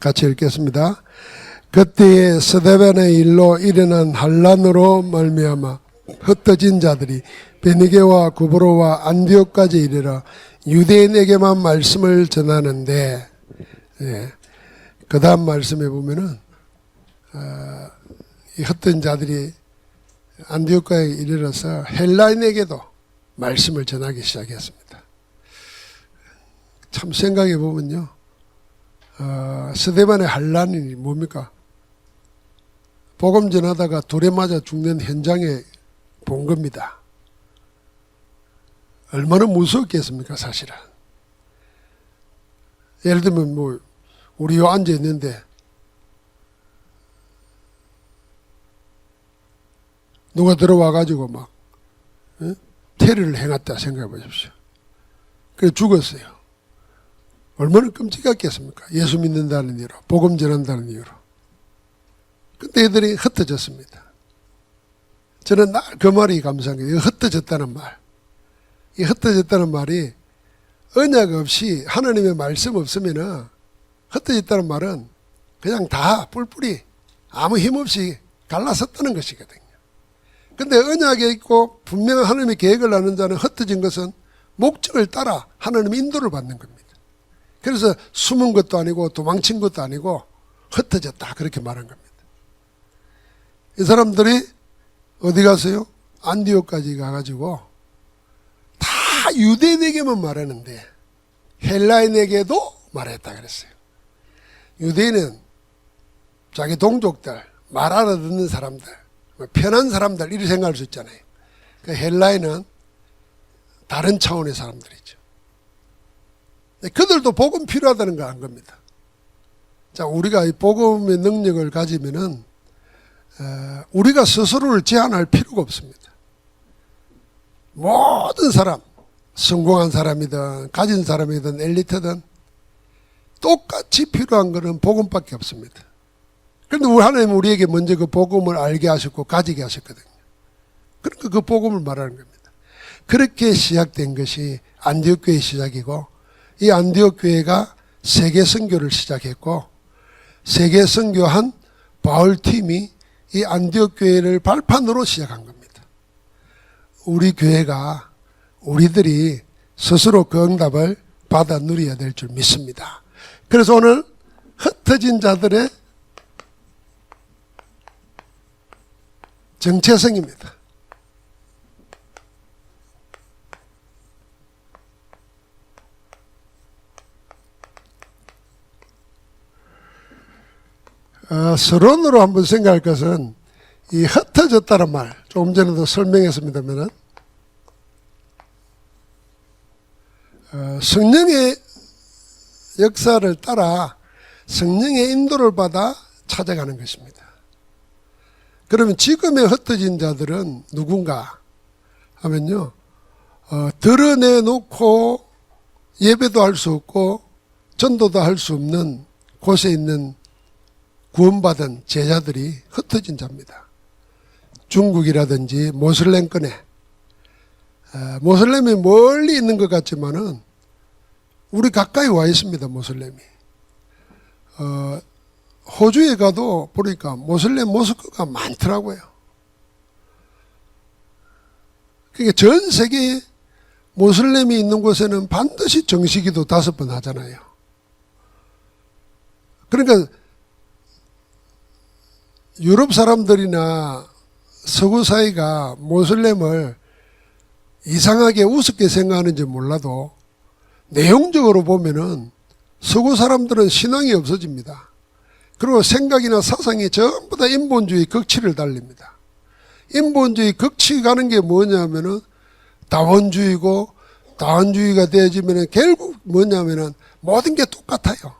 같이 읽겠습니다. 그때에 스데반의 일로 일어난 환란으로 말미암아 흩어진 자들이 베니게와 구브로와 안디옥까지 이르러 유대인에게만 말씀을 전하는데, 그 다음 말씀에 보면은 이 흩어진 자들이 안디옥까지 이르러서 헬라인에게도 말씀을 전하기 시작했습니다. 참 생각해 보면요, 스데반의 환란이 뭡니까? 복음 전하다가 돌에 맞아 죽는 현장에 본 겁니다. 얼마나 무서웠겠습니까, 사실은. 예를 들면 뭐 우리 요 앉아 있는데 누가 들어와 가지고 막 테러를 행했다 생각해 보십시오. 그래서 죽었어요. 얼마나 끔찍했겠습니까? 예수 믿는다는 이유로, 복음 전한다는 이유로. 근데 애들이 흩어졌습니다. 저는 날 그 말이 감사한 거예요. 흩어졌다는 말. 이 흩어졌다는 말이 언약 없이 하나님의 말씀 없으면은 흩어졌다는 말은 그냥 다 뿔뿔이 아무 힘 없이 갈라섰다는 것이거든요. 근데 언약에 있고 분명한 하나님의 계획을 아는 자는 흩어진 것은 목적을 따라 하나님의 인도를 받는 겁니다. 그래서 숨은 것도 아니고 도망친 것도 아니고 흩어졌다 그렇게 말한 겁니다. 이 사람들이 어디 갔어요? 안디옥까지 가가지고 다 유대인에게만 말하는데 헬라인에게도 말했다 그랬어요. 유대인은 자기 동족들, 말 알아듣는 사람들, 편한 사람들 이렇게 생각할 수 있잖아요. 헬라인은 다른 차원의 사람들이죠. 그들도 복음 필요하다는 걸 안 겁니다. 자, 우리가 이 복음의 능력을 가지면은 우리가 스스로를 제한할 필요가 없습니다. 모든 사람, 성공한 사람이든 가진 사람이든 엘리트든 똑같이 필요한 것은 복음밖에 없습니다. 그런데 우리 하나님은 우리에게 먼저 그 복음을 알게 하셨고 가지게 하셨거든요. 그러니까 그 복음을 말하는 겁니다. 그렇게 시작된 것이 안디옥 교회의 시작이고, 이 안디옥 교회가 세계 선교를 시작했고, 세계 선교한 바울 팀이 이 안디옥 교회를 발판으로 시작한 겁니다. 우리 교회가 우리들이 스스로 그 응답을 받아 누려야 될 줄 믿습니다. 그래서 오늘 흩어진 자들의 정체성입니다. 서론으로 한번 생각할 것은 이 흩어졌다는 말, 조금 전에도 설명했습니다만 성령의 역사를 따라 성령의 인도를 받아 찾아가는 것입니다. 그러면 지금의 흩어진 자들은 누군가 하면요, 드러내놓고 예배도 할 수 없고 전도도 할 수 없는 곳에 있는 구원받은 제자들이 흩어진 자입니다. 중국이라든지 모슬렘권에, 모슬렘이 멀리 있는 것 같지만은 우리 가까이 와 있습니다. 모슬렘이. 호주에 가도 보니까 모슬렘 모스크가 많더라고요. 그러니까 전 세계에 모슬렘이 있는 곳에는 반드시 정식기도 5번 하잖아요. 그러니까 유럽 사람들이나 서구 사회가 모슬렘을 이상하게 우습게 생각하는지 몰라도 내용적으로 보면은 서구 사람들은 신앙이 없어집니다. 그리고 생각이나 사상이 전부 다 인본주의 극치를 달립니다. 인본주의 극치 가는 게 뭐냐면은 다원주의고, 다원주의가 되어지면은 결국 뭐냐면은 모든 게 똑같아요.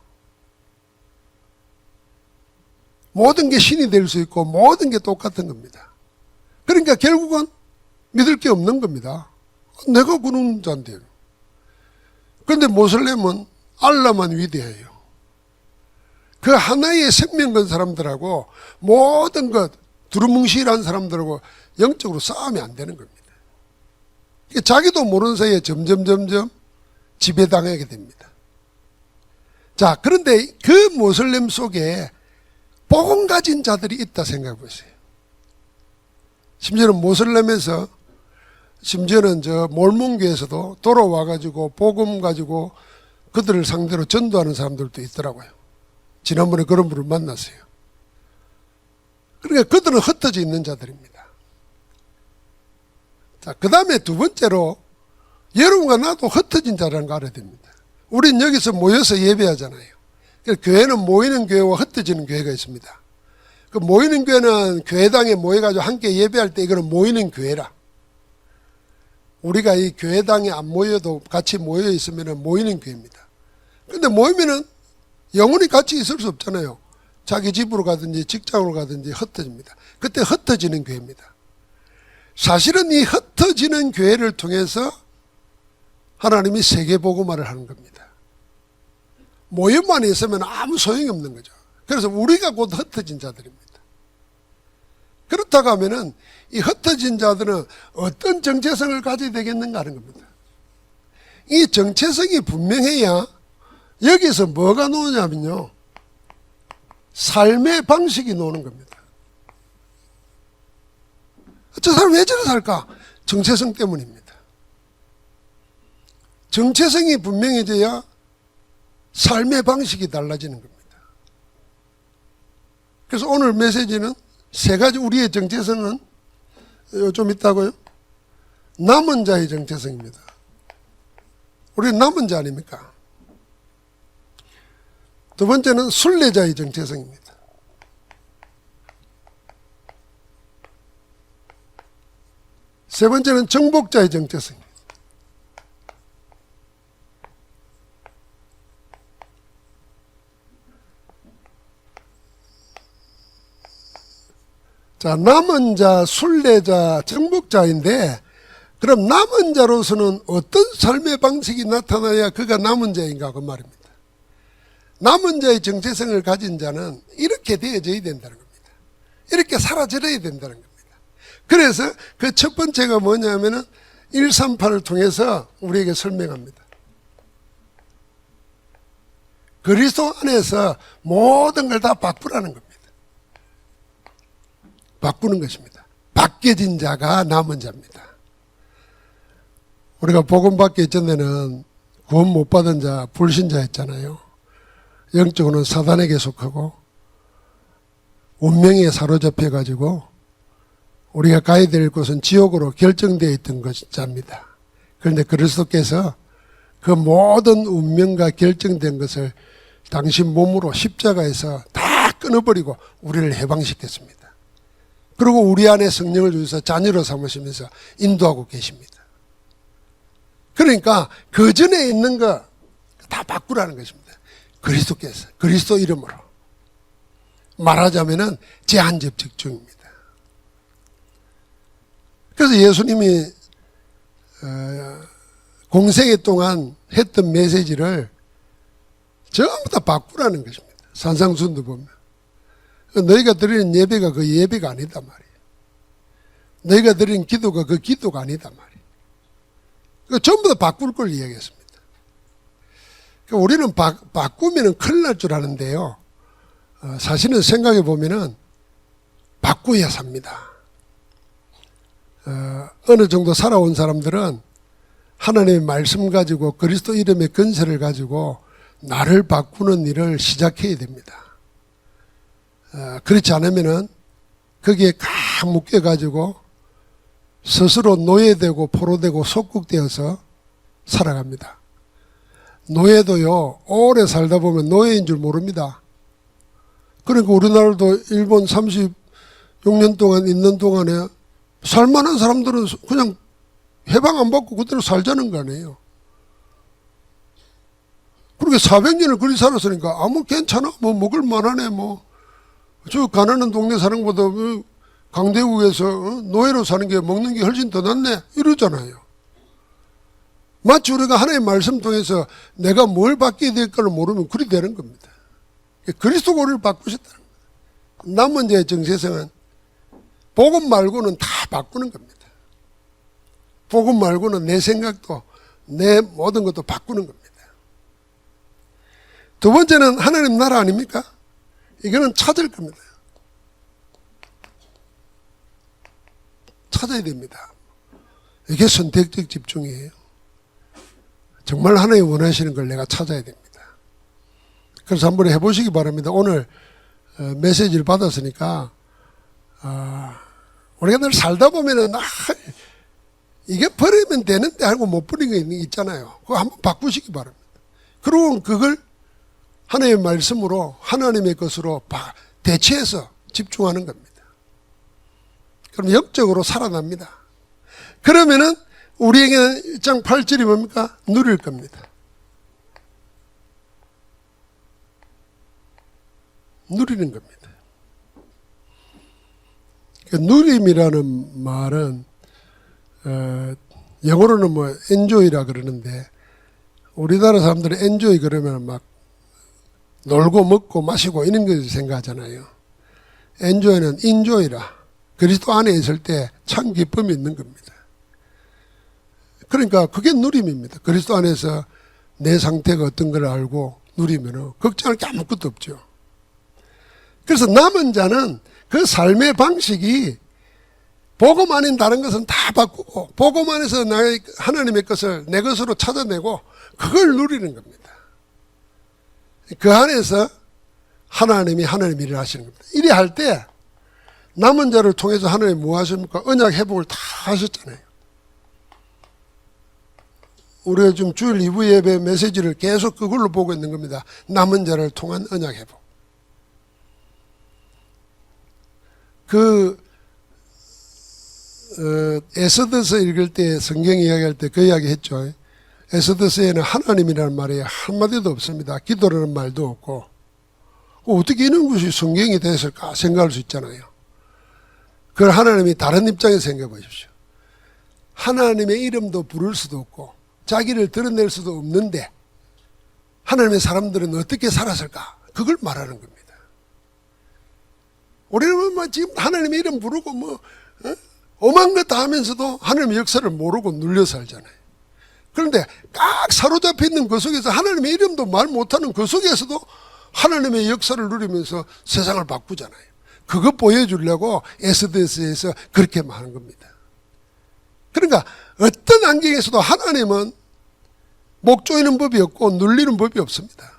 모든 게 신이 될 수 있고 모든 게 똑같은 겁니다. 그러니까 결국은 믿을 게 없는 겁니다. 내가 그런 자인데요. 그런데 모슬렘은 알라만 위대해요. 그 하나의 생명 건 사람들하고 모든 것 두루뭉실한 사람들하고 영적으로 싸움이 안 되는 겁니다. 자기도 모르는 사이에 점점 지배당하게 됩니다. 자, 그런데 그 모슬렘 속에 복음 가진 자들이 있다 생각해 보세요. 심지어는 모슬렘에서, 심지어는 저 몰몬교에서도 돌아와가지고 복음 가지고 그들을 상대로 전도하는 사람들도 있더라고요. 지난번에 그런 분을 만났어요. 그러니까 그들은 흩어져 있는 자들입니다. 자, 그 다음에 두 번째로 여러분과 나도 흩어진 자라는 거 알아야 됩니다. 우린 여기서 모여서 예배하잖아요. 그러니까 교회는 모이는 교회와 흩어지는 교회가 있습니다. 그 모이는 교회는 교회당에 모여가지고 함께 예배할 때 이거는 모이는 교회라. 우리가 이 교회당에 안 모여도 같이 모여 있으면 모이는 교회입니다. 근데 모이면은 영원히 같이 있을 수 없잖아요. 자기 집으로 가든지 직장으로 가든지 흩어집니다. 그때 흩어지는 교회입니다. 사실은 이 흩어지는 교회를 통해서 하나님이 세계복음화를 하는 겁니다. 모임만 있으면 아무 소용이 없는 거죠. 그래서 우리가 곧 흩어진 자들입니다. 그렇다고 하면은 이 흩어진 자들은 어떤 정체성을 가져야 되겠는가 하는 겁니다. 이 정체성이 분명해야 여기서 뭐가 나오냐면요, 삶의 방식이 나오는 겁니다. 저 사람 왜 저래 살까? 정체성 때문입니다. 정체성이 분명해져야 삶의 방식이 달라지는 겁니다. 그래서 오늘 메시지는 세 가지, 우리의 정체성은 좀 있다고요? 남은 자의 정체성입니다. 우리는 남은 자 아닙니까? 두 번째는 순례자의 정체성입니다. 세 번째는 정복자의 정체성입니다. 자, 남은 자, 순례자, 정복자인데, 그럼 남은 자로서는 어떤 삶의 방식이 나타나야 그가 남은 자인가 그 말입니다. 남은 자의 정체성을 가진 자는 이렇게 되어져야 된다는 겁니다. 이렇게 사라져야 된다는 겁니다. 그래서 그 첫 번째가 뭐냐면은 138을 통해서 우리에게 설명합니다. 그리스도 안에서 모든 걸 다 바꾸라는 겁니다. 바꾸는 것입니다. 바뀌어진 자가 남은 자입니다. 우리가 복음 받기 이전에는 구원 못 받은 자, 불신자였잖아요. 영적으로는 사단에게 속하고 운명에 사로잡혀 가지고 우리가 가야 될 곳은 지옥으로 결정되어 있던 것입니다. 그런데 그리스도께서 그 모든 운명과 결정된 것을 당신 몸으로 십자가에서 다 끊어버리고 우리를 해방시켰습니다. 그리고 우리 안에 성령을 주셔서 자녀로 삼으시면서 인도하고 계십니다. 그러니까 그 전에 있는 거 다 바꾸라는 것입니다. 그리스도께서, 그리스도 이름으로. 말하자면은 제한접촉 중입니다. 그래서 예수님이 공생애 동안 했던 메시지를 전부 다 바꾸라는 것입니다. 산상순도 보면. 너희가 드리는 예배가 그 예배가 아니다 말이에요. 너희가 드리는 기도가 그 기도가 아니다 말이에요. 전부 다 바꿀 걸 이야기했습니다. 우리는 바꾸면 큰일 날 줄 아는데요. 사실은 생각해 보면은 바꾸어야 삽니다. 어느 정도 살아온 사람들은 하나님의 말씀 가지고 그리스도 이름의 건세를 가지고 나를 바꾸는 일을 시작해야 됩니다. 그렇지 않으면은 거기에 꽉 묶여가지고 스스로 노예되고 포로되고 속국되어서 살아갑니다. 노예도요, 오래 살다 보면 노예인 줄 모릅니다. 그러니까 우리나라도 일본 36년 동안 있는 동안에 살만한 사람들은 그냥 해방 안 받고 그대로 살자는 거 아니에요. 그렇게 400년을 그리 살았으니까 아무 괜찮아, 뭐 먹을 만하네, 뭐. 저 가난한 동네 사는 것보다 강대국에서 노예로 사는 게 먹는 게 훨씬 더 낫네 이러잖아요. 마치 우리가 하나님의 말씀 통해서 내가 뭘 바뀌어야 될까를 모르면 그리 되는 겁니다. 그리스도가 우리를 바꾸셨다는 겁니다. 남은 자의 정체성은 복음 말고는 다 바꾸는 겁니다. 복음 말고는 내 생각도 내 모든 것도 바꾸는 겁니다. 두 번째는 하나님 나라 아닙니까? 이거는 찾을 겁니다. 찾아야 됩니다. 이게 선택적 집중이에요. 정말 하나님 원하시는 걸 내가 찾아야 됩니다. 그래서 한번 해보시기 바랍니다. 오늘 메시지를 받았으니까 우리가 늘 살다 보면은 이게 버리면 되는데 하고 못 버리는 게 있잖아요. 그거 한번 바꾸시기 바랍니다. 그리고 그걸 하나님의 말씀으로 하나님의 것으로 대체해서 집중하는 겁니다. 그럼 영적으로 살아납니다. 그러면은 우리에게는 1장 8절이 뭡니까? 누릴 겁니다. 누리는 겁니다. 누림이라는 말은 영어로는 뭐 enjoy라 그러는데 우리나라 사람들은 enjoy 그러면 막 놀고 먹고 마시고 이런 걸 생각하잖아요. enjoy는 enjoy라. 그리스도 안에 있을 때 참 기쁨이 있는 겁니다. 그러니까 그게 누림입니다. 그리스도 안에서 내 상태가 어떤 걸 알고 누리면 걱정할 게 아무것도 없죠. 그래서 남은 자는 그 삶의 방식이 복음 아닌 다른 것은 다 바꾸고 복음 안에서 나의 하나님의 것을 내 것으로 찾아내고 그걸 누리는 겁니다. 그 안에서 하나님이 하나님 일을 하시는 겁니다. 이래 할 때 남은 자를 통해서 하나님이 뭐 하십니까? 언약 회복을 다 하셨잖아요. 우리가 지금 주일 2부 예배 메시지를 계속 그걸로 보고 있는 겁니다. 남은 자를 통한 언약 회복. 에스더서 읽을 때 성경 이야기할 때 그 이야기 했죠. 에스더서에는 하나님이라는 말이 한마디도 없습니다. 기도라는 말도 없고 어떻게 이런 것이 성경이 됐을까 생각할 수 있잖아요. 그걸 하나님이 다른 입장에서 생각해 보십시오. 하나님의 이름도 부를 수도 없고 자기를 드러낼 수도 없는데 하나님의 사람들은 어떻게 살았을까? 그걸 말하는 겁니다. 우리는 뭐 지금 하나님의 이름 부르고 오만 것 다 하면서도 하나님의 역사를 모르고 눌려 살잖아요. 그런데 꽉 사로잡혀 있는 그 속에서 하나님의 이름도 말 못하는 그 속에서도 하나님의 역사를 누리면서 세상을 바꾸잖아요. 그거 보여주려고 에스더서에서 그렇게 말하는 겁니다. 그러니까 어떤 환경에서도 하나님은 목 조이는 법이 없고 눌리는 법이 없습니다.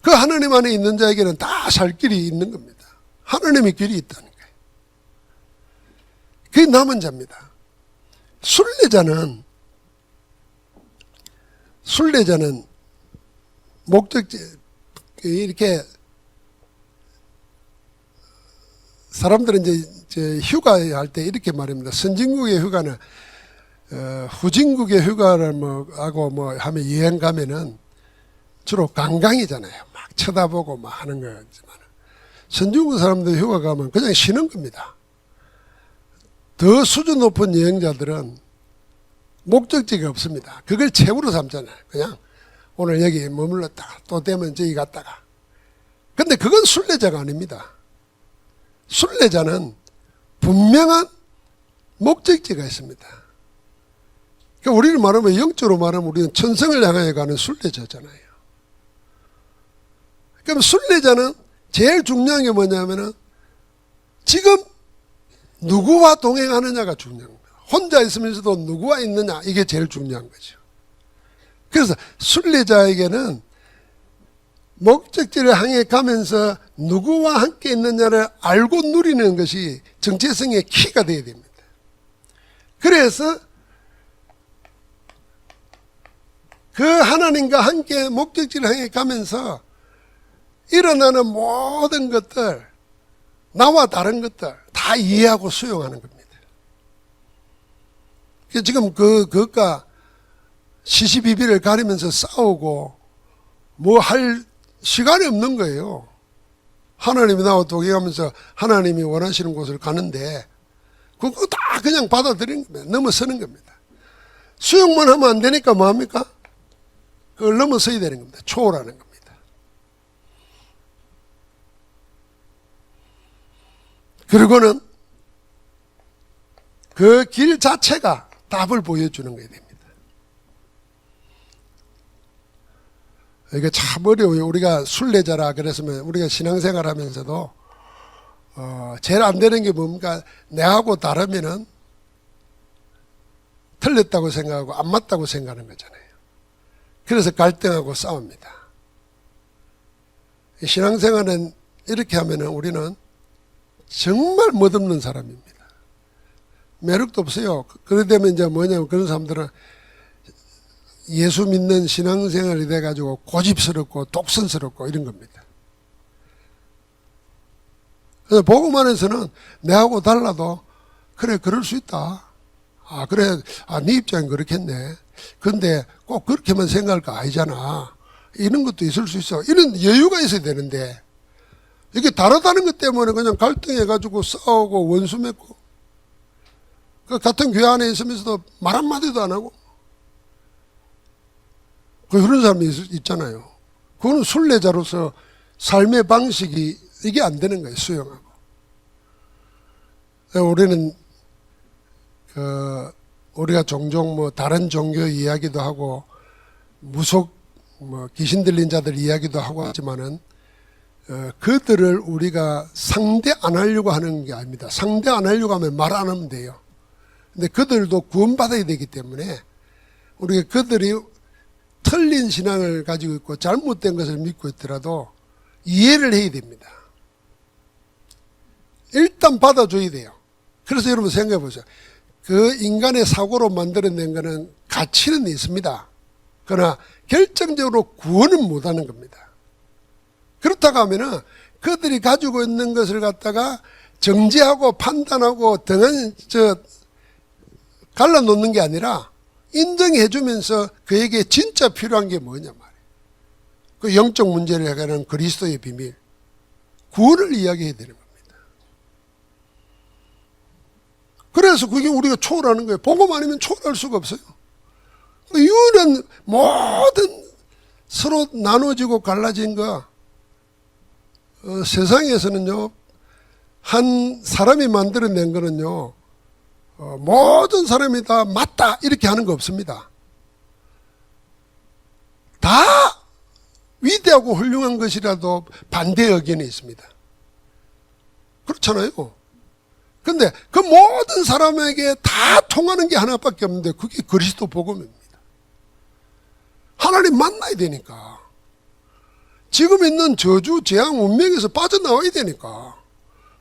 그 하나님 안에 있는 자에게는 다 살 길이 있는 겁니다. 하나님의 길이 있다는 거예요. 그게 남은 자입니다. 순례자는 목적지 이렇게 사람들은 이제 휴가할 때 이렇게 말합니다. 선진국의 휴가는 후진국의 휴가를 하고 하면 여행 가면은 주로 관광이잖아요. 막 쳐다보고 막 하는 거지만 선진국 사람들 휴가 가면 그냥 쉬는 겁니다. 더 수준 높은 여행자들은 목적지가 없습니다. 그걸 최후로 삼잖아요. 그냥 오늘 여기 머물렀다가 또 되면 저기 갔다가. 근데 그건 순례자가 아닙니다. 순례자는 분명한 목적지가 있습니다. 그러니까 우리를 말하면 영적으로 말하면 우리는 천성을 향하여 가는 순례자잖아요. 그럼 순례자는 제일 중요한 게 뭐냐면은 지금 누구와 동행하느냐가 중요한 겁니다. 혼자 있으면서도 누구와 있느냐 이게 제일 중요한 거죠. 그래서 순례자에게는 목적지를 향해 가면서 누구와 함께 있느냐를 알고 누리는 것이 정체성의 키가 되어야 됩니다. 그래서 그 하나님과 함께 목적지를 향해 가면서 일어나는 모든 것들, 나와 다른 것들 다 이해하고 수용하는 겁니다. 지금 그것과 시시비비를 가리면서 싸우고 뭐 할 시간이 없는 거예요. 하나님이 나와 동행하면서 하나님이 원하시는 곳을 가는데 그거 다 그냥 받아들이는 겁니다. 넘어서는 겁니다. 수용만 하면 안 되니까 뭐합니까? 그걸 넘어서야 되는 겁니다. 초월하는 겁니다. 그리고는 그 길 자체가 답을 보여주는 거야 됩니다. 이게 참 어려워요. 우리가 순례자라 그랬으면 우리가 신앙생활 하면서도 제일 안 되는 게 뭡니까? 내하고 다르면은 틀렸다고 생각하고 안 맞다고 생각하는 거잖아요. 그래서 갈등하고 싸웁니다. 신앙생활은 이렇게 하면은 우리는 정말 멋없는 사람입니다. 매력도 없어요. 그래 되면 이제 뭐냐면 그런 사람들은 예수 믿는 신앙생활이 돼가지고 고집스럽고 독선스럽고 이런 겁니다. 그래서 복음 안에서는 내하고 달라도 그래 그럴 수 있다. 아 그래 네 입장은 그렇겠네. 근데 꼭 그렇게만 생각할 거 아니잖아. 이런 것도 있을 수 있어. 이런 여유가 있어야 되는데 이게 다르다는 것 때문에 그냥 갈등해가지고 싸우고 원수 맺고 그 같은 교회 안에 있으면서도 말 한마디도 안 하고 그런 사람이 있잖아요. 그거는 순례자로서 삶의 방식이 이게 안 되는 거예요. 수용하고. 우리는 우리가 종종 뭐 다른 종교 이야기도 하고 무속 뭐 귀신 들린 자들 이야기도 하고 하지만은 그들을 우리가 상대 안 하려고 하는 게 아닙니다. 상대 안 하려고 하면 말 안 하면 돼요. 근데 그들도 구원받아야 되기 때문에 우리가 그들이 틀린 신앙을 가지고 있고 잘못된 것을 믿고 있더라도 이해를 해야 됩니다. 일단 받아줘야 돼요. 그래서 여러분 생각해 보세요. 그 인간의 사고로 만들어낸 거는 가치는 있습니다. 그러나 결정적으로 구원은 못하는 겁니다. 그렇다고 하면은 그들이 가지고 있는 것을 갖다가 정지하고 판단하고 갈라놓는 게 아니라 인정해 주면서 그에게 진짜 필요한 게 뭐냐 말이에요. 그 영적 문제를 해결하는 그리스도의 비밀, 구원을 이야기해야 되는 겁니다. 그래서 그게 우리가 초월하는 거예요. 복음 아니면 초월할 수가 없어요. 유일한 모든 서로 나눠지고 갈라진 거 세상에서는요 한 사람이 만들어낸 거는요 모든 사람이 다 맞다 이렇게 하는 거 없습니다. 다 위대하고 훌륭한 것이라도 반대 의견이 있습니다. 그렇잖아요. 근데 그 모든 사람에게 다 통하는 게 하나밖에 없는데 그게 그리스도 복음입니다. 하나님 만나야 되니까. 지금 있는 저주, 재앙, 운명에서 빠져나와야 되니까.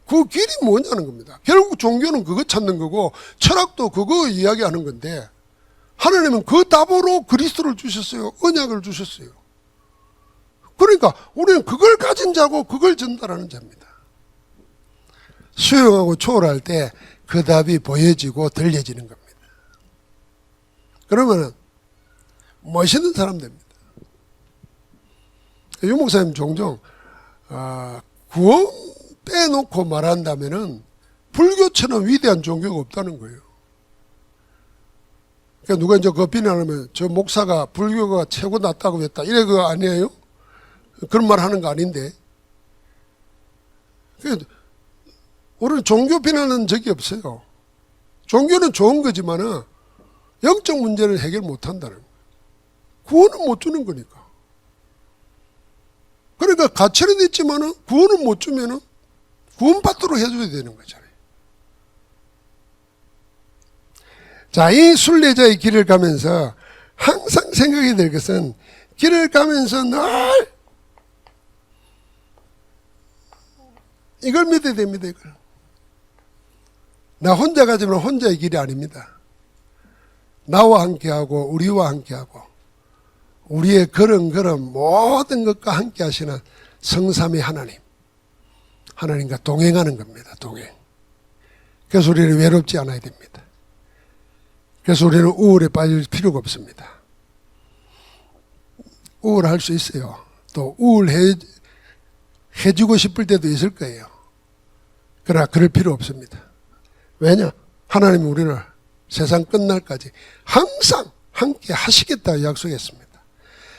그 길이 뭐냐는 겁니다. 결국 종교는 그거 찾는 거고 철학도 그거 이야기하는 건데 하나님은 그 답으로 그리스도를 주셨어요. 언약을 주셨어요. 그러니까 우리는 그걸 가진 자고 그걸 전달하는 자입니다. 수용하고 초월할 때 그 답이 보여지고 들려지는 겁니다. 그러면은 멋있는 사람 됩니다. 유 목사님 종종 구원 빼놓고 말한다면은 불교처럼 위대한 종교가 없다는 거예요. 그러니까 누가 이제 그 비난하면 저 목사가 불교가 최고 낫다고 했다 이래 그거 아니에요? 그런 말 하는 거 아닌데. 우리는 종교 비난하는 적이 없어요. 종교는 좋은 거지만은 영적 문제를 해결 못 한다는 거예요. 구원은 못 주는 거니까. 그러니까 가치는 있지만은 구원은 못 주면은 구원받도록 해줘야 되는 거잖아요. 자, 이 순례자의 길을 가면서 항상 생각이 될 것은 길을 가면서 늘 이걸 믿어야 됩니다. 이걸. 나 혼자 가지만 혼자의 길이 아닙니다. 나와 함께하고 우리와 함께하고 우리의 걸음 모든 것과 함께 하시는 성삼위 하나님, 하나님과 동행하는 겁니다. 동행. 그래서 우리는 외롭지 않아야 됩니다. 그래서 우리는 우울에 빠질 필요가 없습니다. 우울할 수 있어요. 또 우울해지고 싶을 때도 있을 거예요. 그러나 그럴 필요 없습니다. 왜냐? 하나님은 우리를 세상 끝날까지 항상 함께 하시겠다 약속했습니다.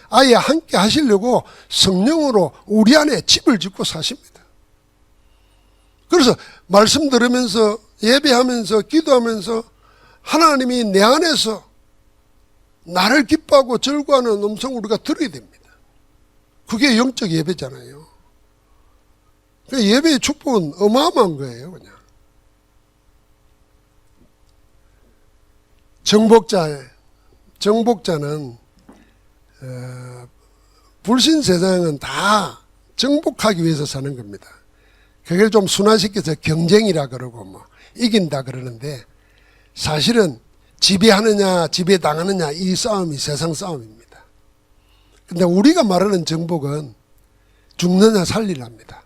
아예 함께 하시려고 성령으로 우리 안에 집을 짓고 사십니다. 그래서 말씀 들으면서 예배하면서 기도하면서 하나님이 내 안에서 나를 기뻐하고 절구하는 음성을 우리가 들어야 됩니다. 그게 영적 예배잖아요. 그러니까 예배의 축복은 어마어마한 거예요. 그냥 정복자는 불신 세상은 다 정복하기 위해서 사는 겁니다. 그걸 좀 순화시켜서 경쟁이라 그러고 뭐 이긴다 그러는데 사실은 지배하느냐 지배당하느냐 이 싸움이 세상 싸움입니다. 근데 우리가 말하는 정복은 죽느냐 살리랍니다.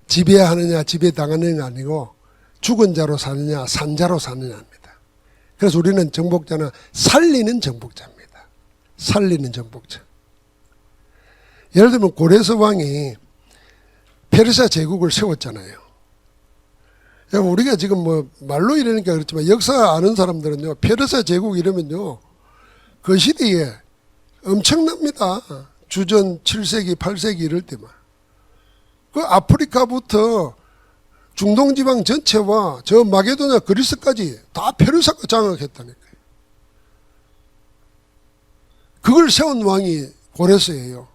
지배하느냐 지배당하느냐 아니고 죽은 자로 사느냐 산 자로 사느냐입니다. 그래서 우리는 정복자는 살리는 정복자입니다. 살리는 정복자. 예를 들면 고레스 왕이 페르시아 제국을 세웠잖아요. 우리가 지금 뭐 말로 이러니까 그렇지만 역사 아는 사람들은요, 페르시아 제국 이러면요, 그 시대에 엄청납니다. 주전 7세기, 8세기 이럴 때만. 그 아프리카부터 중동 지방 전체와 저 마게도냐 그리스까지 다 페르시아가 장악했다니까요. 그걸 세운 왕이 고레스예요.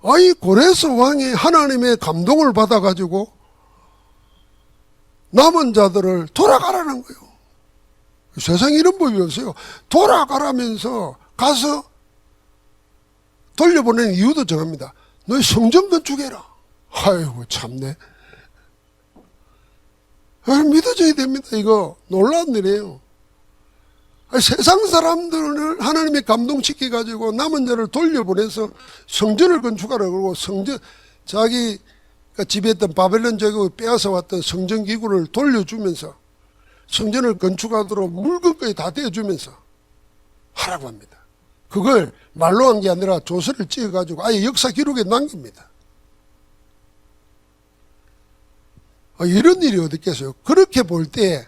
아이 고레스 왕이 하나님의 감동을 받아가지고 남은 자들을 돌아가라는 거예요. 세상에 이런 법이 없어요. 돌아가라면서 가서 돌려보내는 이유도 정합니다. 너희 성전 건축해라. 아이고 참네. 믿어져야 됩니다. 이거 놀라운 일이에요. 세상 사람들을 하나님이 감동시켜가지고 남은 자를 돌려보내서 성전을 건축하라고 그러고 성전 자기 지배했던 바벨론 제국을 빼앗아 왔던 성전 기구를 돌려주면서 성전을 건축하도록 물건까지 다 대주면서 하라고 합니다. 그걸 말로 한 게 아니라 조서를 찍어가지고 아예 역사 기록에 남깁니다. 이런 일이 어디 있겠어요. 그렇게 볼 때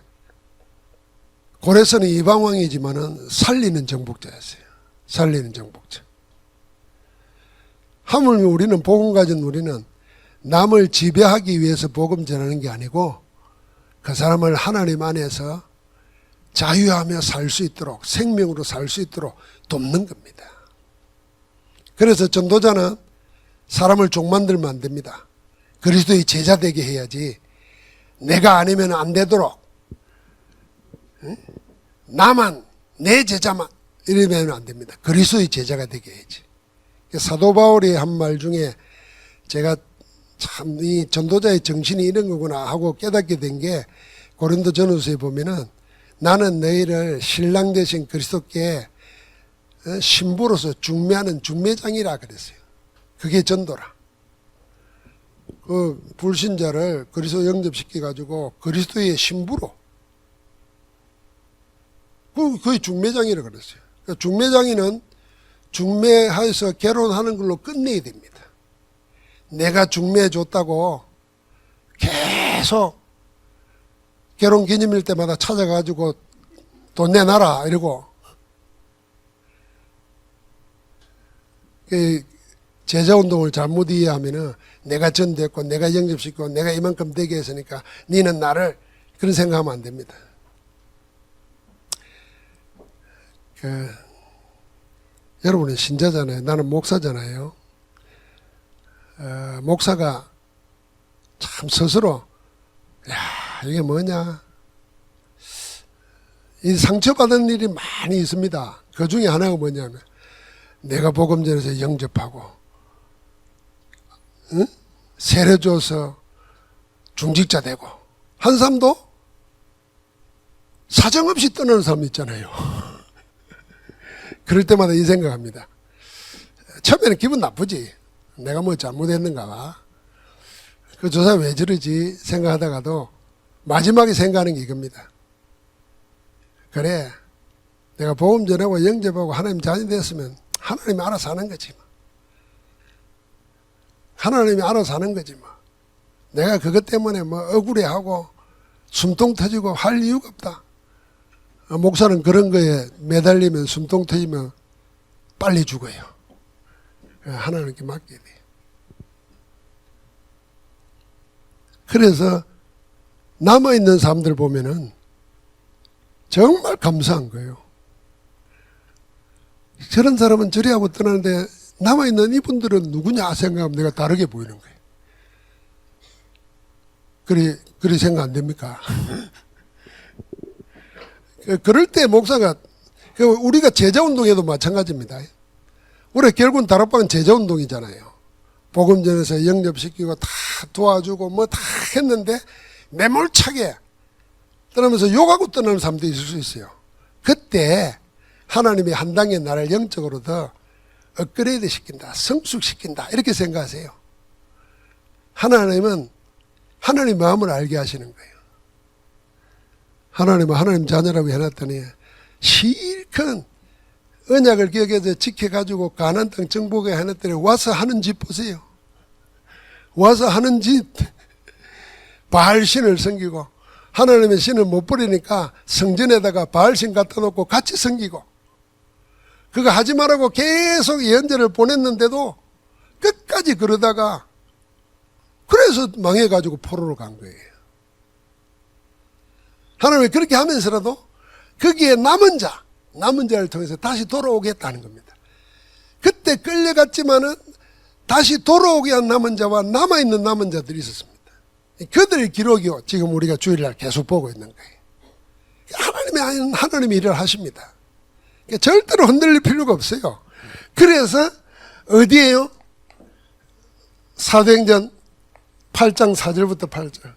고레스는 이방왕이지만은 살리는 정복자였어요. 살리는 정복자. 하물며 우리는 복음 가진 우리는 남을 지배하기 위해서 복음 전하는 게 아니고 그 사람을 하나님 안에서 자유하며 살 수 있도록 생명으로 살 수 있도록 돕는 겁니다. 그래서 전도자는 사람을 종 만들면 안 됩니다. 그리스도의 제자 되게 해야지 내가 아니면 안 되도록 나만 내 제자만 이러면 안 됩니다. 그리스도의 제자가 되게 해야지. 사도 바울이 한 말 중에 제가 참 이 전도자의 정신이 이런 거구나 하고 깨닫게 된 게 고린도 전후서에 보면은 나는 너희를 신랑 되신 그리스도께 신부로서 중매하는 중매장이라 그랬어요. 그게 전도라. 그 불신자를 그리스도 영접시켜 가지고 그리스도의 신부로 그게 중매장이라 그랬어요. 그러니까 중매장이는 중매해서 결혼하는 걸로 끝내야 됩니다. 내가 중매해 줬다고 계속 결혼 기념일 때마다 찾아가지고 돈 내놔라 이러고 제자운동을 잘못 이해하면은 내가 전됐고 내가 영접시키고 내가 이만큼 되게 했으니까 니는 나를 그런 생각하면 안 됩니다. 여러분은 신자잖아요. 나는 목사잖아요. 목사가 참 스스로 야 이게 뭐냐 이 상처받은 일이 많이 있습니다. 그 중에 하나가 뭐냐면 내가 복음 전해서 영접하고 응? 세례 줘서 중직자 되고 한 사람도 사정없이 떠나는 사람 있잖아요. 그럴 때마다 이 생각합니다. 처음에는 기분 나쁘지. 내가 뭐 잘못했는가 봐. 저 사람 왜 저러지 생각하다가도 마지막에 생각하는 게 이겁니다. 그래 내가 복음 전하고 영접하고 하나님 자녀 됐으면 하나님이 알아서 하는 거지 뭐. 하나님이 알아서 하는 거지 뭐. 내가 그것 때문에 뭐 억울해하고 숨통 터지고 할 이유가 없다. 목사는 그런 거에 매달리면 숨통 터지면 빨리 죽어요. 하나님께 맡겨야 돼요. 그래서 남아있는 사람들 보면은 정말 감사한 거예요. 저런 사람은 저리 하고 떠나는데 남아있는 이분들은 누구냐 생각하면 내가 다르게 보이는 거예요. 그리 생각 안 됩니까? 그럴 때 목사가, 우리가 제자운동에도 마찬가지입니다. 우리 결국은 다락방은 제자운동이잖아요. 복음전에서 영접시키고 다 도와주고 뭐 다 했는데 매몰차게 떠나면서 욕하고 떠나는 사람도 있을 수 있어요. 그때 하나님이 한 단계 나를 영적으로 더 업그레이드 시킨다, 성숙시킨다 이렇게 생각하세요. 하나님은 하나님 마음을 알게 하시는 거예요. 하나님은 하나님 자녀라고 해놨더니 실컷 언약을 기억해서 지켜가지고 가나안 땅 정복에 해놨더니 와서 하는 짓 보세요. 와서 하는 짓, 바알신을 섬기고 하나님의 신을 못 버리니까 성전에다가 바알신 갖다 놓고 같이 섬기고, 그거 하지 말라고 계속 예언자를 보냈는데도 끝까지 그러다가 그래서 망해가지고 포로로 간 거예요. 하나님이 그렇게 하면서라도 거기에 남은 자를 통해서 다시 돌아오겠다는 겁니다. 그때 끌려갔지만은 다시 돌아오게 한 남은 자와 남아있는 남은 자들이 있었습니다. 그들의 기록이 지금 우리가 주일날 계속 보고 있는 거예요. 하나님이 일을 하십니다. 절대로 흔들릴 필요가 없어요. 그래서 어디에요? 사도행전 8장 4절부터 8절.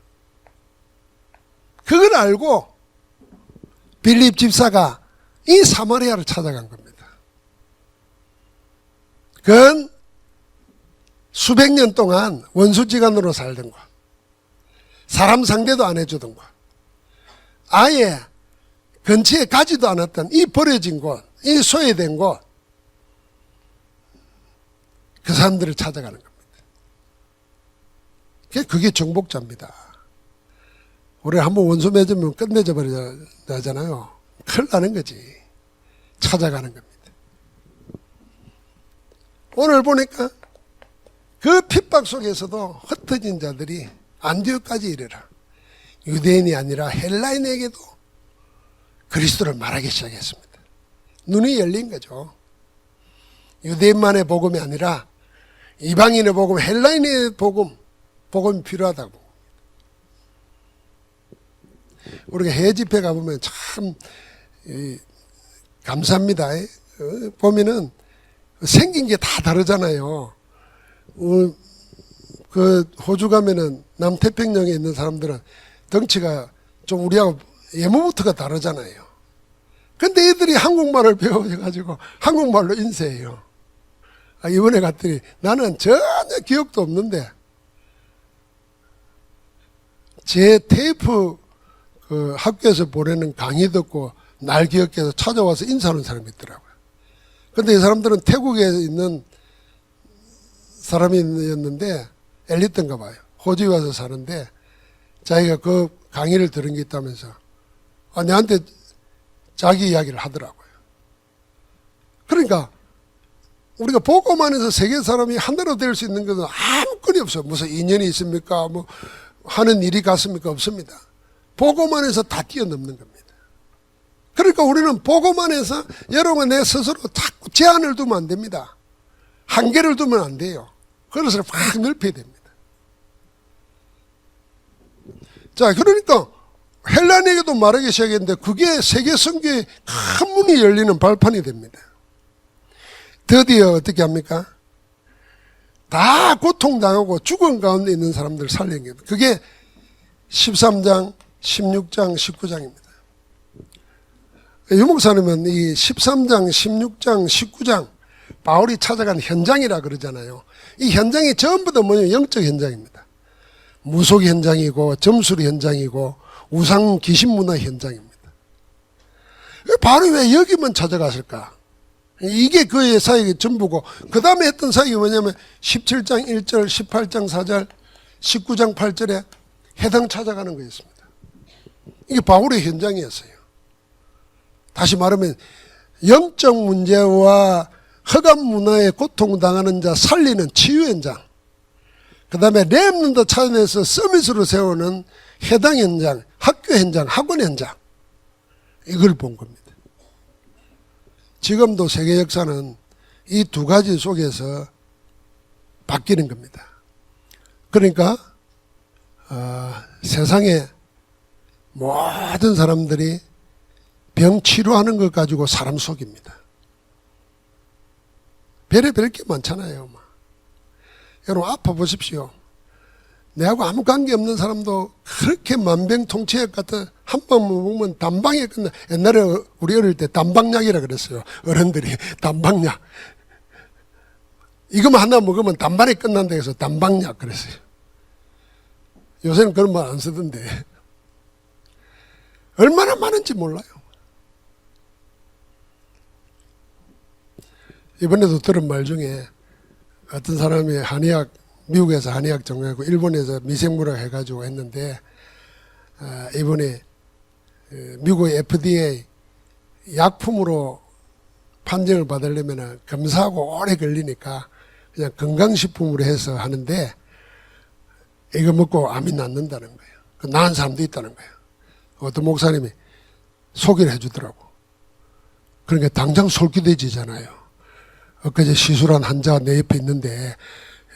그걸 알고 빌립 집사가 이 사마리아를 찾아간 겁니다. 그건 수백 년 동안 원수지간으로 살던 곳, 사람 상대도 안 해주던 곳, 아예 근처에 가지도 않았던 이 버려진 곳, 이 소외된 곳, 그 사람들을 찾아가는 겁니다. 그게 정복자입니다. 우리 한번 원수 맺으면 끝내줘 버리잖아요. 큰일 나는 거지. 찾아가는 겁니다. 오늘 보니까 그 핍박 속에서도 흩어진 자들이 안디옥까지 이르라. 유대인이 아니라 헬라인에게도 그리스도를 말하기 시작했습니다. 눈이 열린 거죠. 유대인만의 복음이 아니라 이방인의 복음, 헬라인의 복음이 필요하다고. 우리가 해외 집회 가보면 참 감사합니다. 보면은 생긴 게 다 다르잖아요. 그 호주 가면은 남태평양에 있는 사람들은 덩치가 좀 우리하고 예모부터가 다르잖아요. 근데 애들이 한국말을 배워가지고 한국말로 인쇄해요. 이번에 갔더니 나는 전혀 기억도 없는데 제 테이프 그 학교에서 보내는 강의 듣고 날 기억해서 찾아와서 인사하는 사람이 있더라고요. 근데 이 사람들은 태국에 있는 사람이었는데 엘리트인가 봐요. 호주에 와서 사는데 자기가 그 강의를 들은 게 있다면서 내한테 자기 이야기를 하더라고요. 그러니까 우리가 보고만 해서 세계 사람이 하나로 될 수 있는 것은 아무 끈이 없어요. 무슨 인연이 있습니까? 뭐 하는 일이 같습니까? 없습니다. 보고만 해서 다 뛰어넘는 겁니다. 그러니까 우리는 보고만 해서 여러분 내 스스로 자꾸 제한을 두면 안 됩니다. 한계를 두면 안 돼요. 그것을 확 넓혀야 됩니다. 자, 그러니까 헬라인에게도 말하기 시작했는데 그게 세계 선교의 큰 문이 열리는 발판이 됩니다. 드디어 어떻게 합니까? 다 고통당하고 죽은 가운데 있는 사람들 살린 겁니다. 그게 13장, 16장, 19장입니다. 유목사님은 이 13장, 16장, 19장 바울이 찾아간 현장이라 그러잖아요. 이 현장이 전부 다 뭐냐? 영적 현장입니다. 무속 현장이고 점술 현장이고 우상 귀신 문화 현장입니다. 바로 왜 여기만 찾아갔을까? 이게 그의 사역의 전부고 그 다음에 했던 사역이 뭐냐면 17장 1절, 18장 4절, 19장 8절에 해당 찾아가는 거였습니다. 이게 바울의 현장이었어요. 다시 말하면 영적 문제와 흑암 문화에 고통당하는 자 살리는 치유 현장, 그 다음에 렘넌트 차원에서 서밋으로 세우는 해당 현장, 학교 현장, 학원 현장, 이걸 본 겁니다. 지금도 세계 역사는 이 두 가지 속에서 바뀌는 겁니다. 그러니까 세상에 모든 사람들이 병 치료하는 것 가지고 사람 속입니다. 별의별 게 많잖아요. 여러분 아파 보십시오. 내하고 아무 관계 없는 사람도 그렇게 만병통치약 같은 한 번 먹으면 단방에 끝나. 옛날에 우리 어릴 때 단방약이라 그랬어요. 어른들이 단방약. 이거만 하나 먹으면 단반에 끝난다 해서 단방약 그랬어요. 요새는 그런 말 안 쓰던데. 얼마나 많은지 몰라요. 이번에도 들은 말 중에 어떤 사람이 한의학, 미국에서 한의학 전공하고 일본에서 미생물학 해가지고 했는데, 이번에 미국의 FDA 약품으로 판정을 받으려면 검사하고 오래 걸리니까 그냥 건강식품으로 해서 하는데, 이거 먹고 암이 낫는다는 거예요. 나은 사람도 있다는 거예요. 어떤 목사님이 소개를 해주더라고. 그러니까 당장 솔깃해지잖아요. 엊그제 시술한 환자가 내 옆에 있는데,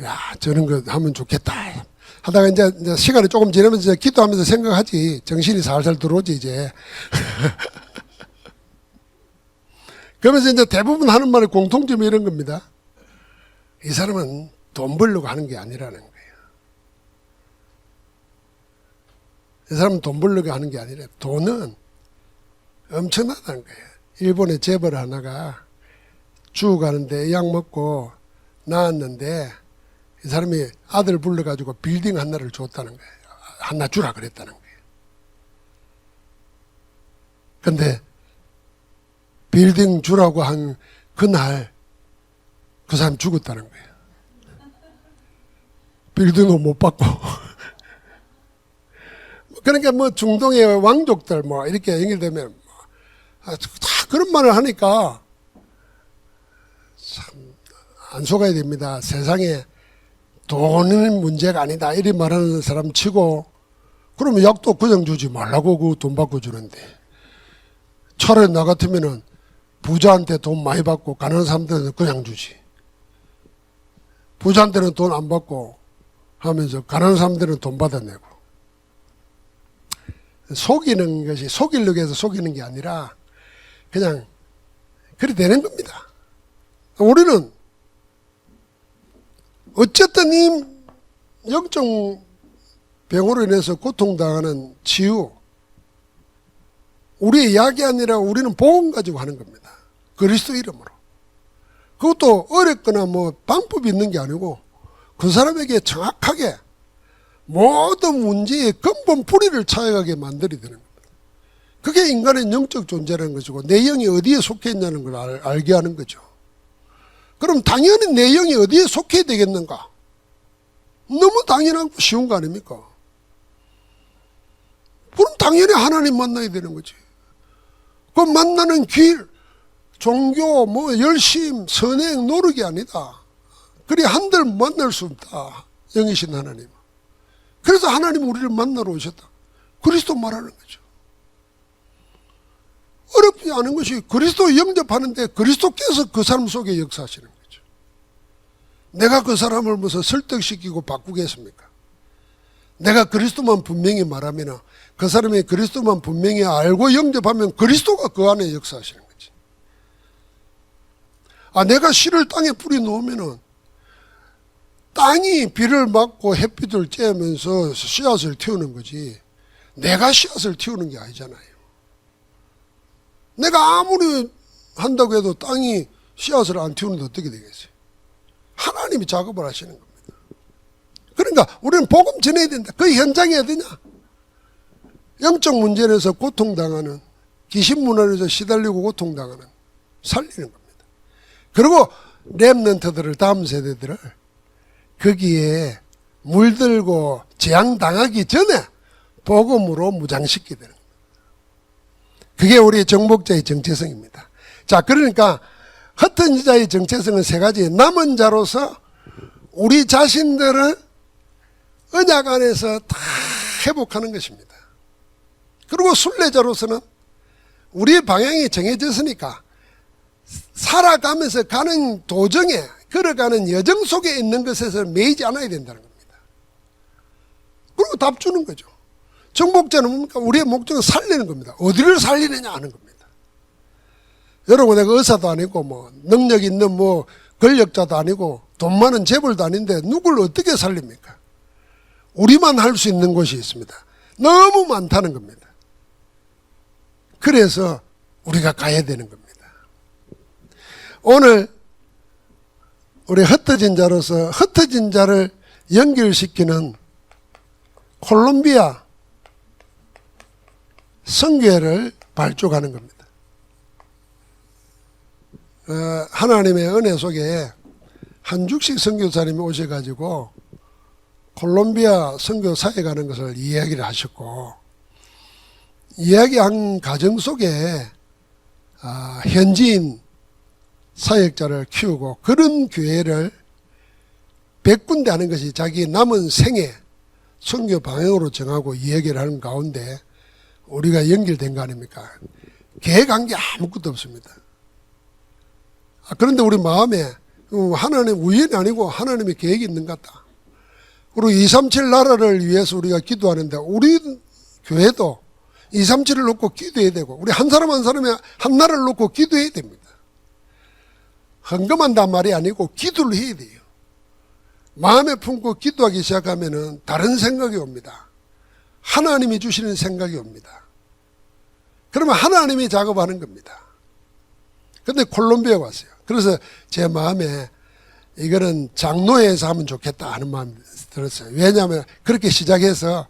야, 저런 거 하면 좋겠다. 하다가 이제 시간이 조금 지나면서 기도하면서 생각하지. 정신이 살살 들어오지, 이제. 그러면서 이제 대부분 하는 말의 공통점이 이런 겁니다. 이 사람은 돈 벌려고 하는 게 아니라는 거예요. 이 사람은 돈 벌려고 하는 게 아니라 돈은 엄청나다는 거예요. 일본의 재벌 하나가 죽어가는데 약 먹고 나았는데 이 사람이 아들 불러가지고 빌딩 하나를 줬다는 거예요. 하나 주라 그랬다는 거예요. 근데 빌딩 주라고 한 그날 그 사람 죽었다는 거예요. 빌딩도 못 받고. 그러니까 뭐 중동의 왕족들 뭐 이렇게 연결되면 다 그런 말을 하니까 참 안 속아야 됩니다. 세상에 돈은 문제가 아니다 이리 말하는 사람 치고 그러면 약도 그냥 주지 말라고 그 돈 받고 주는데 차라리 나 같으면은 부자한테 돈 많이 받고 가난한 사람들은 그냥 주지. 부자한테는 돈 안 받고 하면서 가난한 사람들은 돈 받아내고. 속이는 것이 속이려고 해서 속이는 게 아니라 그냥 그리 되는 겁니다. 우리는 어쨌든 이 영적 병으로 인해서 고통당하는 치유, 우리의 약이 아니라 우리는 복음 가지고 하는 겁니다. 그리스도 이름으로. 그것도 어렵거나 뭐 방법이 있는 게 아니고 그 사람에게 정확하게 모든 문제의 근본 뿌리를 찾아가게 만들어야 되는 겁니다. 그게 인간의 영적 존재라는 것이고 내 영이 어디에 속해 있냐는 걸 알게 하는 거죠. 그럼 당연히 내 영이 어디에 속해야 되겠는가? 너무 당연하고 쉬운 거 아닙니까? 그럼 당연히 하나님 만나야 되는 거지. 그 만나는 길, 종교, 뭐 열심, 선행, 노력이 아니다. 그리 한들 만날 수 없다. 영이신 하나님. 그래서 하나님 우리를 만나러 오셨다. 그리스도 말하는 거죠. 어렵지 않은 것이 그리스도 영접하는데 그리스도께서 그 사람 속에 역사하시는 거죠. 내가 그 사람을 무슨 설득시키고 바꾸겠습니까? 내가 그리스도만 분명히 말하면 그 사람이 그리스도만 분명히 알고 영접하면 그리스도가 그 안에 역사하시는 거지. 내가 씨를 땅에 뿌리 놓으면은 땅이 비를 맞고 햇빛을 쬐면서 씨앗을 틔우는 거지 내가 씨앗을 틔우는 게 아니잖아요. 내가 아무리 한다고 해도 땅이 씨앗을 안 틔우는데 어떻게 되겠어요? 하나님이 작업을 하시는 겁니다. 그러니까 우리는 복음 전해야 된다. 그 현장이 어디냐? 영적 문제에서 고통당하는 귀신 문화에서 시달리고 고통당하는 살리는 겁니다. 그리고 렘넌트들을 다음 세대들을 거기에 물들고 재앙당하기 전에 복음으로 무장시키게 되는 겁니다. 그게 우리의 정복자의 정체성입니다. 자, 그러니까 흩은 자의 정체성은 세 가지. 남은 자로서 우리 자신들을 언약 안에서 다 회복하는 것입니다. 그리고 순례자로서는 우리의 방향이 정해졌으니까 살아가면서 가는 도정에, 걸어가는 여정 속에 있는 것에서 매이지 않아야 된다는 겁니다. 그리고 답 주는 거죠. 정복자는 뭡니까? 우리의 목적은 살리는 겁니다. 어디를 살리느냐 하는 겁니다. 여러분, 내가 의사도 아니고 뭐 능력 있는 뭐 권력자도 아니고 돈 많은 재벌도 아닌데 누굴 어떻게 살립니까? 우리만 할 수 있는 곳이 있습니다. 너무 많다는 겁니다. 그래서 우리가 가야 되는 겁니다. 오늘 우리 흩어진 자로서 흩어진 자를 연결시키는 콜롬비아 선교회를 발족하는 겁니다. 하나님의 은혜 속에 한죽식 선교사님이 오셔가지고 콜롬비아 선교사에 가는 것을 이야기를 하셨고, 이야기한 과정 속에 현지인 사역자를 키우고 그런 교회를 100군데 하는 것이 자기 남은 생애 선교 방향으로 정하고 이야기를 하는 가운데 우리가 연결된 거 아닙니까? 계획한 게 아무것도 없습니다. 그런데 우리 마음에 하나님 우연이 아니고 하나님의 계획이 있는 것 같다. 그리고 237 나라를 위해서 우리가 기도하는데 우리 교회도 237을 놓고 기도해야 되고 우리 한 사람 한 사람이 한 나라를 놓고 기도해야 됩니다. 헌금한단 말이 아니고 기도를 해야 돼요. 마음에 품고 기도하기 시작하면은 다른 생각이 옵니다. 하나님이 주시는 생각이 옵니다. 그러면 하나님이 작업하는 겁니다. 근데 콜롬비아에 왔어요. 그래서 제 마음에 이거는 장로회에서 하면 좋겠다 하는 마음이 들었어요. 왜냐하면 그렇게 시작해서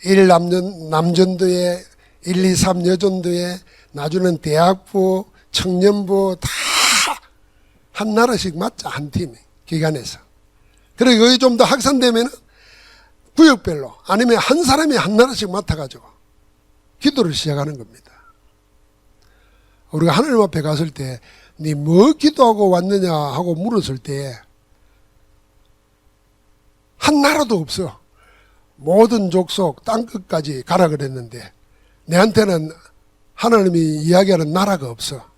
1 남전도회, 1, 2, 3 여전도회, 나중에는 대학부, 청년부 다 한 나라씩 맞자, 한 팀, 기관에서. 그리고 여기 좀 더 확산되면 구역별로 아니면 한 사람이 한 나라씩 맡아가지고 기도를 시작하는 겁니다. 우리가 하나님 앞에 갔을 때 네 뭐 기도하고 왔느냐 하고 물었을 때 한 나라도 없어. 모든 족속 땅끝까지 가라 그랬는데 내한테는 하나님이 이야기하는 나라가 없어.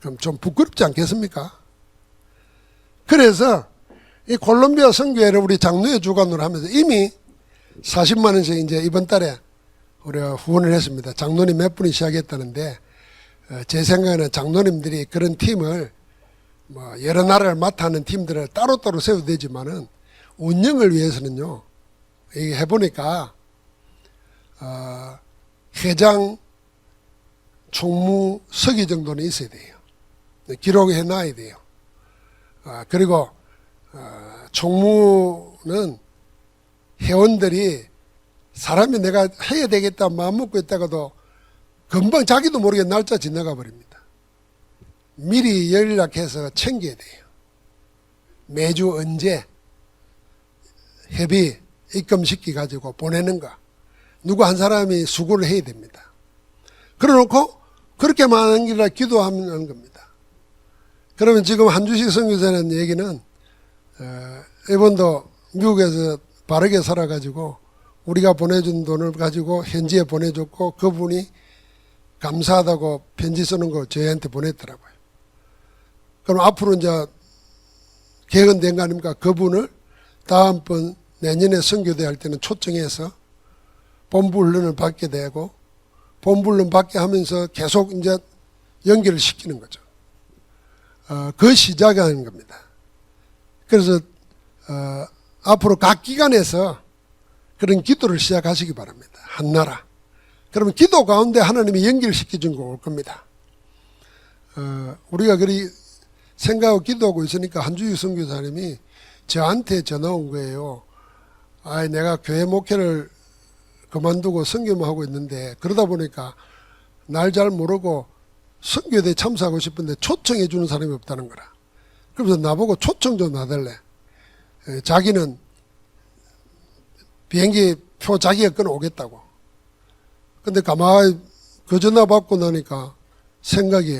그럼 좀 부끄럽지 않겠습니까? 그래서 이 콜롬비아 선교회를 우리 장로회 주관으로 하면서 이미 40만 원씩 이제 이번 달에 우리가 후원을 했습니다. 장로님 몇 분이 시작했다는데 제 생각에는 장로님들이 그런 팀을 뭐 여러 나라를 맡아 하는 팀들을 따로따로 세워도 되지만은 운영을 위해서는요, 이게 해보니까 회장, 총무, 서기 정도는 있어야 돼요. 기록해 놔야 돼요. 그리고 총무는 회원들이 사람이 내가 해야 되겠다 마음 먹고 있다가도 금방 자기도 모르게 날짜 지나가 버립니다. 미리 연락해서 챙겨야 돼요. 매주 언제 협의 입금시키 가지고 보내는 거 누구 한 사람이 수고를 해야 됩니다. 그래놓고 그렇게만 하는 게 아니라 기도하는 겁니다. 그러면 지금 한주식 선교사라는 얘기는 이번도 미국에서 바르게 살아가지고 우리가 보내준 돈을 가지고 현지에 보내줬고 그분이 감사하다고 편지 쓰는 거 저희한테 보냈더라고요. 그럼 앞으로 이제 계획은 된 거 아닙니까? 그분을 다음번 내년에 선교대 할 때는 초청해서 본부 훈련을 받게 되고 본부 훈련 받게 하면서 계속 이제 연결을 시키는 거죠. 그 시작하는 겁니다. 그래서 앞으로 각 기관에서 그런 기도를 시작하시기 바랍니다. 한 나라. 그러면 기도 가운데 하나님이 연결시켜 준 거 올 겁니다. 우리가 그리 생각하고 기도하고 있으니까 한주희 선교사님이 저한테 전화 온 거예요. 내가 교회 목회를 그만두고 선교만 하고 있는데 그러다 보니까 날 잘 모르고 선교대에 참석하고 싶은데 초청해 주는 사람이 없다는 거라. 그래서 나보고 초청 좀 놔달래. 자기는 비행기 표 자기가 끊어오겠다고. 근데 가만히 그 전화 받고 나니까 생각이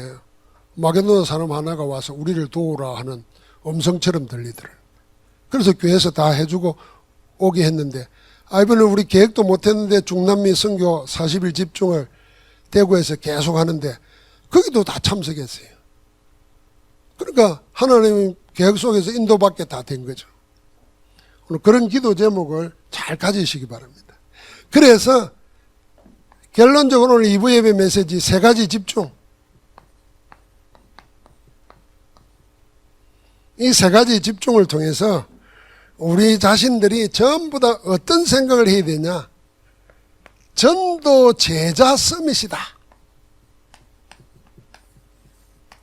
마게도나 사람 하나가 와서 우리를 도우라 하는 음성처럼 들리더라고요. 그래서 교회에서 다 해주고 오게 했는데 이번에 우리 계획도 못했는데 중남미 선교 40일 집중을 대구에서 계속 하는데 거기도 다 참석했어요. 그러니까 하나님 계획 속에서 인도받게 다 된 거죠. 오늘 그런 기도 제목을 잘 가지시기 바랍니다. 그래서 결론적으로 오늘 2부 예배 메시지 3가지 집중. 이 3가지 집중을 통해서 우리 자신들이 전부 다 어떤 생각을 해야 되냐. 전도 제자 서밋이다.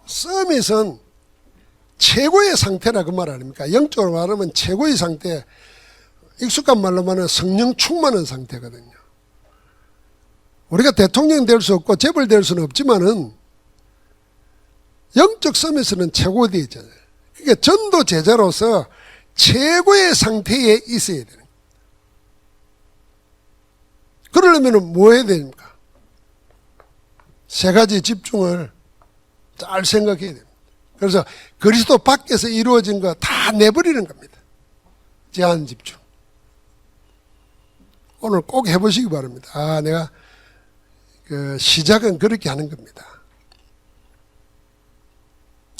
서밋은 최고의 상태라 그 말 아닙니까? 영적으로 말하면 최고의 상태, 익숙한 말로 말하면 성령 충만한 상태거든요. 우리가 대통령 될 수 없고 재벌 될 수는 없지만은 영적 서밋은 최고 되잖아요. 그러니까 전도 제자로서 최고의 상태에 있어야 되는 거예요. 그러려면 뭐 해야 됩니까? 3가지 집중을 잘 생각해야 됩니다. 그래서 그리스도 밖에서 이루어진 거 다 내버리는 겁니다. 제한 집중. 오늘 꼭 해보시기 바랍니다. 아, 내가 그 시작은 그렇게 하는 겁니다.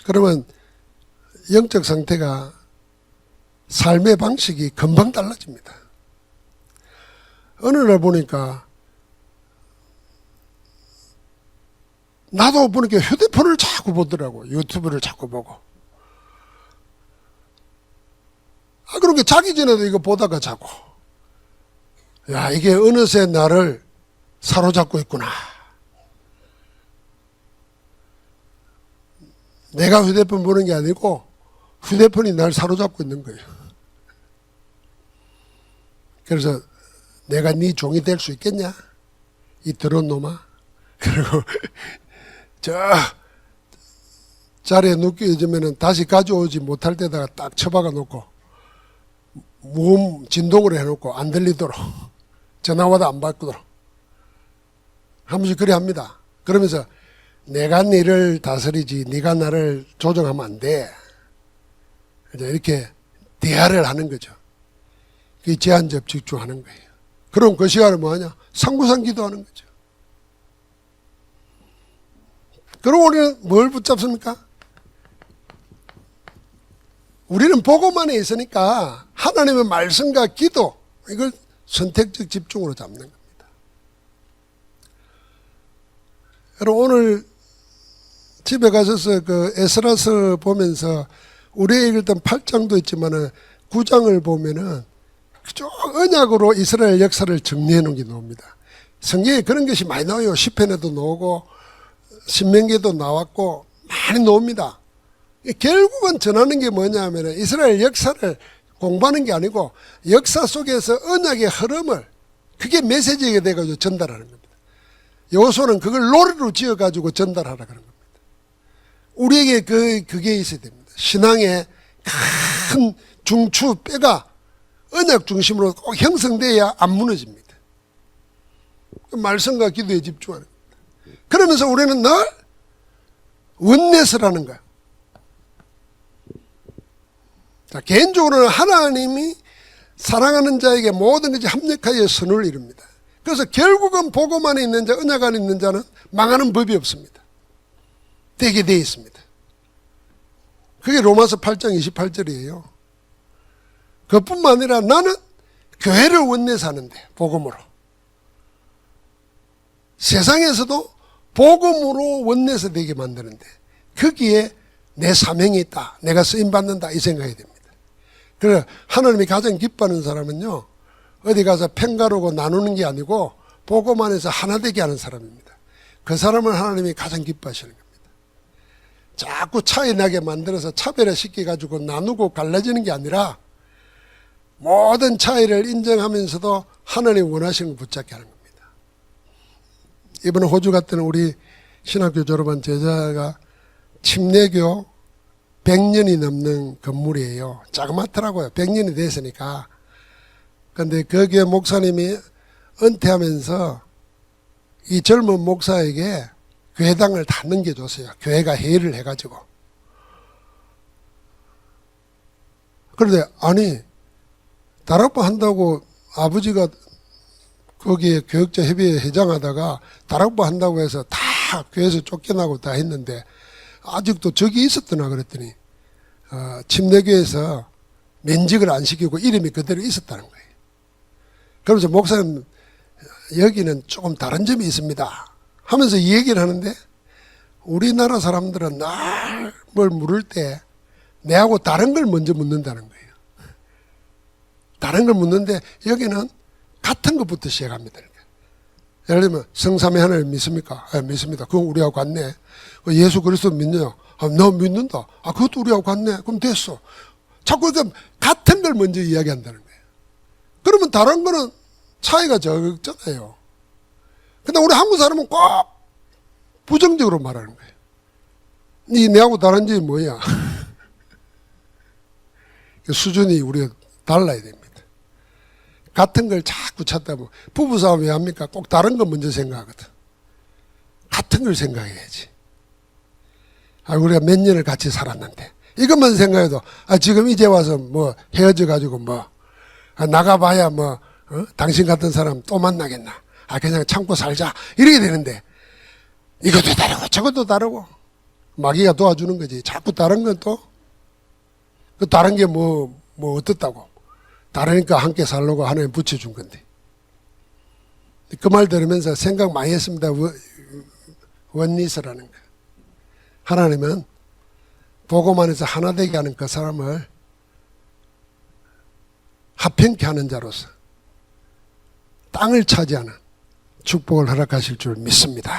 그러면 영적 상태가 삶의 방식이 금방 달라집니다. 어느 날 보니까 나도 보니까 휴대폰을 자꾸 보더라고. 유튜브를 자꾸 보고. 그러니까 자기 전에도 이거 보다가 자고. 야, 이게 어느새 나를 사로잡고 있구나. 내가 휴대폰 보는 게 아니고 휴대폰이 날 사로잡고 있는 거예요. 그래서 내가 네 종이 될 수 있겠냐? 이 더러운 놈아. 그리고 저 자리에 눕혀지면은 다시 가져오지 못할 때다가 딱 처박아 놓고 무음 진동으로 해놓고 안 들리도록 전화와도 안 받도록 한 번씩 그래 합니다. 그러면서 내가 너를 다스리지 네가 나를 조정하면 안 돼. 이렇게 대화를 하는 거죠. 그게 제한적 집중하는 거예요. 그럼 그 시간을 뭐하냐? 상구상 기도하는 거죠. 그럼 우리는 뭘 붙잡습니까? 우리는 보고만에 있으니까 하나님의 말씀과 기도, 이걸 선택적 집중으로 잡는 겁니다. 여러분, 오늘 집에 가셔서 그 에스라서 보면서 우리 읽던 8장도 있지만은 9장을 보면은 쭉 언약으로 이스라엘 역사를 정리해 놓은 게 나옵니다. 성경에 그런 것이 많이 나와요. 시편에도 나오고 신명기에도 나왔고 많이 나옵니다. 결국은 전하는 게 뭐냐 하면 이스라엘 역사를 공부하는 게 아니고 역사 속에서 언약의 흐름을 그게 메시지가 돼가지고 전달하는 겁니다. 여호수아는 그걸 노래로 지어가지고 전달하라 그런 겁니다. 우리에게 그게 있어야 됩니다. 신앙의 큰 중추 뼈가 언약 중심으로 꼭 형성돼야 안 무너집니다. 말씀과 기도에 집중하는 겁니다. 그러면서 우리는 늘 원내스라는 거예요. 자, 개인적으로는 하나님이 사랑하는 자에게 모든 것이 합력하여 선을 이룹니다. 그래서 결국은 복음 안에 있는 자, 언약 안에 있는 자는 망하는 법이 없습니다. 되게 되어 있습니다. 그게 로마서 8장 28절이에요. 그뿐만 아니라 나는 교회를 원내서 하는데 복음으로. 세상에서도 복음으로 원내서 되게 만드는데 거기에 내 사명이 있다. 내가 쓰임받는다. 이 생각이 됩니다. 그래서 하나님이 가장 기뻐하는 사람은요. 어디 가서 평가르고 나누는 게 아니고 복음 안에서 하나 되게 하는 사람입니다. 그 사람을 하나님이 가장 기뻐하시는 겁니다. 자꾸 차이 나게 만들어서 차별화시켜가지고 나누고 갈라지는 게 아니라 모든 차이를 인정하면서도 하나님이 원하시는 걸 붙잡게 하는 겁니다. 이번에 호주 갔던 우리 신학교 졸업한 제자가 침례교 100년이 넘는 건물이에요. 자그맣더라고요. 100년이 됐으니까. 그런데 그 교회 목사님이 은퇴하면서 이 젊은 목사에게 교회당을 다 넘겨줬어요. 교회가 회의를 해가지고. 그런데 아니 다락방 한다고 아버지가 거기에 교육자 협의회 회장하다가 다락방 한다고 해서 다 교회에서 쫓겨나고 다 했는데 아직도 적이 있었더나 그랬더니 침례교에서 면직을 안 시키고 이름이 그대로 있었다는 거예요. 그러면서 목사님 여기는 조금 다른 점이 있습니다 하면서 이 얘기를 하는데 우리나라 사람들은 날 뭘 물을 때 내하고 다른 걸 먼저 묻는다는 거예요. 다른 걸 묻는데 여기는 같은 것부터 시작합니다. 예를 들면 성삼위 하나님 믿습니까? 믿습니다. 그건 우리하고 같네. 예수 그리스도 믿냐? 너 믿는다. 그것도 우리하고 같네. 그럼 됐어. 자꾸 같은 걸 먼저 이야기한다는 거예요. 그러면 다른 거는 차이가 적잖아요. 근데 우리 한국 사람은 꼭 부정적으로 말하는 거예요. 네 내하고 다른 점이 뭐야? 수준이 우리가 달라야 됩니다. 같은 걸 자꾸 찾다 보면 부부싸움 왜 합니까? 꼭 다른 거 먼저 생각하거든. 같은 걸 생각해야지. 우리가 몇 년을 같이 살았는데 이것만 생각해도 지금 이제 와서 뭐 헤어져 가지고 뭐 나가봐야 뭐 당신 같은 사람 또 만나겠나? 그냥 참고 살자 이렇게 되는데 이것도 다르고 저것도 다르고 마귀가 도와주는 거지. 자꾸 다른 건 또 그 다른 게 뭐 어떻다고 다르니까 함께 살려고 하나님 붙여준 건데 그 말 들으면서 생각 많이 했습니다. 원리스라는 거. 하나님은 복음 안에서 하나 되게 하는 그 사람을 합평케 하는 자로서 땅을 차지하는 축복을 허락하실 줄 믿습니다.